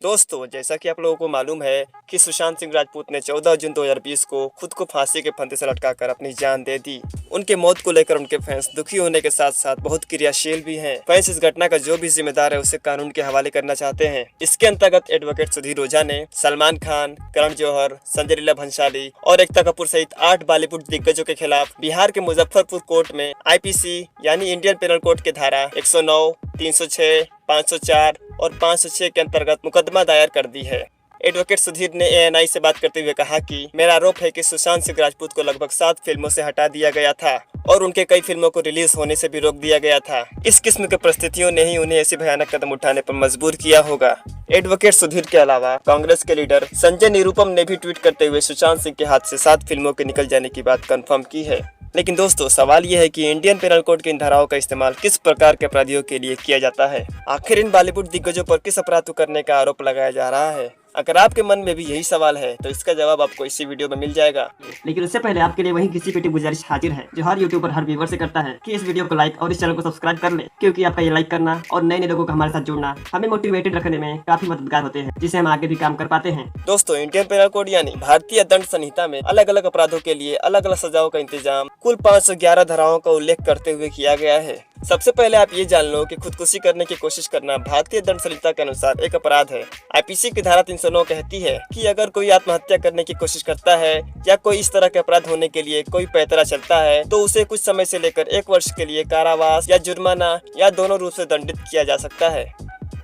दोस्तों, जैसा कि आप लोगों को मालूम है कि सुशांत सिंह राजपूत ने 14 जून 2020 को खुद को फांसी के फंदे से लटकाकर अपनी जान दे दी। उनके मौत को लेकर उनके फैंस दुखी होने के साथ साथ बहुत क्रियाशील भी हैं। फैंस इस घटना का जो भी जिम्मेदार है उसे कानून के हवाले करना चाहते हैं। इसके अंतर्गत एडवोकेट सुधीर ओझा ने सलमान खान, करण जौहर, संजय लीला भंसाली और एकता कपूर सहित 8 बॉलीवुड दिग्गजों के खिलाफ बिहार के मुजफ्फरपुर कोर्ट में IPC यानी इंडियन पेनल कोड के धारा 109, 306, 504 और 506 के अंतर्गत मुकदमा दायर कर दी है। एडवोकेट सुधीर ने ANI से बात करते हुए कहा कि मेरा आरोप है कि सुशांत सिंह राजपूत को लगभग 7 फिल्मों से हटा दिया गया था और उनके कई फिल्मों को रिलीज होने से भी रोक दिया गया था। इस किस्म के परिस्थितियों ने ही उन्हें ऐसी भयानक कदम उठाने पर मजबूर किया होगा। एडवोकेट सुधीर के अलावा कांग्रेस के लीडर संजय निरुपम ने भी ट्वीट करते हुए सुशांत सिंह के हाथ से 7 फिल्मों के निकल जाने की बात कंफर्म की है। लेकिन दोस्तों, सवाल यह है कि इंडियन पेनल कोड की इन धाराओं का इस्तेमाल किस प्रकार के अपराधियों के लिए किया जाता है। आखिर इन बॉलीवुड दिग्गजों पर किस अपराध को करने का आरोप लगाया जा रहा है। अगर आपके मन में भी यही सवाल है तो इसका जवाब आपको इसी वीडियो में मिल जाएगा। लेकिन उससे पहले आपके लिए वही किसी पेटी गुजारिश हाजिर है जो हर यूट्यूबर हर व्यूवर से करता है कि इस वीडियो को लाइक और इस चैनल को सब्सक्राइब कर ले, क्योंकि आपका ये लाइक करना और नए नए लोगों को हमारे साथ जुड़ना हमें मोटिवेटेड रखने में काफी मददगार होते हैं, जिससे हम आगे भी काम कर पाते हैं। दोस्तों, इंडियन पेनल कोड यानी भारतीय दंड संहिता में अलग अलग अपराधों के लिए अलग अलग सजाओं का इंतजाम कुल 511 धाराओं का उल्लेख करते हुए किया गया है। सबसे पहले आप ये जान लो कि खुदकुशी करने की कोशिश करना भारतीय दंड संहिता के अनुसार एक अपराध है। IPC की धारा 309 कहती है कि अगर कोई आत्महत्या करने की कोशिश करता है या कोई इस तरह के अपराध होने के लिए कोई पैतरा चलता है तो उसे कुछ समय से लेकर 1 वर्ष के लिए कारावास या जुर्माना या दोनों रूप से दंडित किया जा सकता है।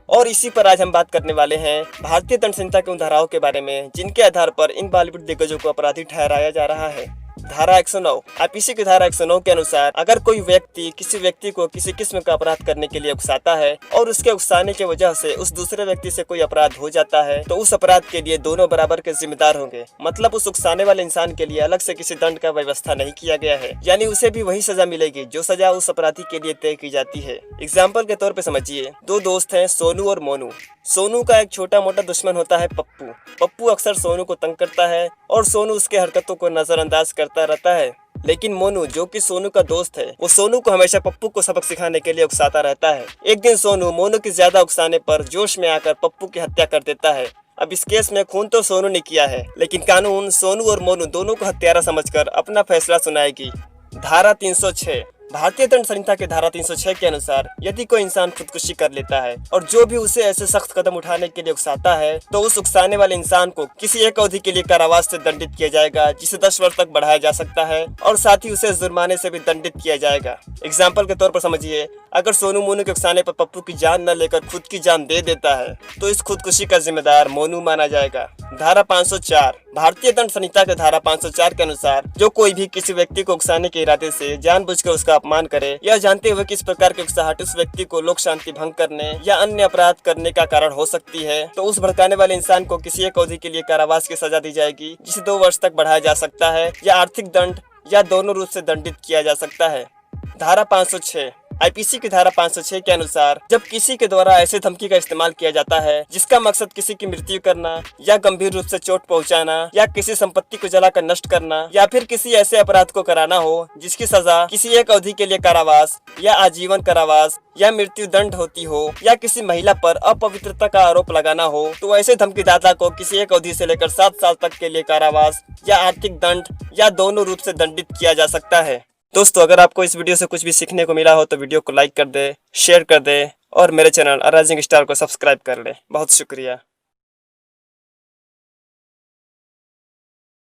और इसी पर आज हम बात करने वाले हैं भारतीय दंड संहिता के उन धाराओं के बारे में जिनके आधार पर इन बॉलीवुड दिग्गजों को अपराधी ठहराया जा रहा है। धारा 109 IPC की धारा 109 के अनुसार अगर कोई व्यक्ति किसी व्यक्ति को किसी किस्म का अपराध करने के लिए उकसाता है और उसके उकसाने की वजह से उस दूसरे व्यक्ति से कोई अपराध हो जाता है तो उस अपराध के लिए दोनों बराबर के जिम्मेदार होंगे। मतलब उस उकसाने वाले इंसान के लिए अलग से किसी दंड का व्यवस्था नहीं किया गया है, यानी उसे भी वही सजा मिलेगी जो सजा उस अपराधी के लिए तय की जाती है। एग्जाम्पल के तौर पर समझिए, 2 दोस्त हैं, सोनू और मोनू। सोनू का एक छोटा मोटा दुश्मन होता है पप्पू। पप्पू अक्सर सोनू को तंग करता है और सोनू उसके हरकतों को नजरअंदाज करता रहता है। लेकिन मोनू, जो कि सोनू का दोस्त है, वो सोनू को हमेशा पप्पू को सबक सिखाने के लिए उकसाता रहता है। एक दिन सोनू मोनू की ज्यादा उकसाने पर जोश में आकर पप्पू की हत्या कर देता है। अब इस केस में खून तो सोनू ने किया है, लेकिन कानून सोनू और मोनू दोनों को हत्यारा समझकर अपना फैसला सुनाएगी। धारा 306 भारतीय दंड संहिता के धारा 306 के अनुसार यदि कोई इंसान खुदकुशी कर लेता है और जो भी उसे ऐसे सख्त कदम उठाने के लिए उकसाता है तो उस उकसाने वाले इंसान को किसी एक अवधि के लिए कारावास से दंडित किया जाएगा, जिसे 10 वर्ष तक बढ़ाया जा सकता है और साथ ही उसे जुर्माने से भी दंडित किया जाएगा। एग्जाम्पल के तौर पर समझिए, अगर सोनू मोनू के उकसाने पर पप्पू की जान न लेकर खुद की जान दे देता है तो इस खुदकुशी का जिम्मेदार मोनू माना जाएगा। धारा 504 भारतीय दंड संहिता के धारा 504 के अनुसार जो कोई भी किसी व्यक्ति को उकसाने के इरादे से जानबूझकर उसका अपमान करे या जानते हुए कि इस प्रकार की उकसाहट उस व्यक्ति को लोक शांति भंग करने या अन्य अपराध करने का कारण हो सकती है तो उस भड़काने वाले इंसान को किसी एक अवधि के लिए कारावास की सजा दी जाएगी, जिसे 2 वर्ष तक बढ़ाया जा सकता है या आर्थिक दंड या दोनों रूप से दंडित किया जा सकता है। धारा 506 IPC की धारा 506 के अनुसार जब किसी के द्वारा ऐसे धमकी का इस्तेमाल किया जाता है जिसका मकसद किसी की मृत्यु करना या गंभीर रूप से चोट पहुंचाना या किसी संपत्ति को जलाकर नष्ट करना या फिर किसी ऐसे अपराध को कराना हो जिसकी सजा किसी एक अवधि के लिए कारावास या आजीवन कारावास या मृत्यु दंड होती हो या किसी महिला पर अपवित्रता का आरोप लगाना हो तो ऐसे धमकीदाता को किसी एक अवधि से लेकर 7 साल तक के लिए कारावास या आर्थिक दंड या दोनों रूप से दंडित किया जा सकता है। दोस्तों, अगर आपको इस वीडियो से कुछ भी सीखने को मिला हो तो वीडियो को लाइक कर दे, शेयर कर दे और मेरे चैनल अ राइजिंग स्टार को सब्सक्राइब कर ले। बहुत शुक्रिया।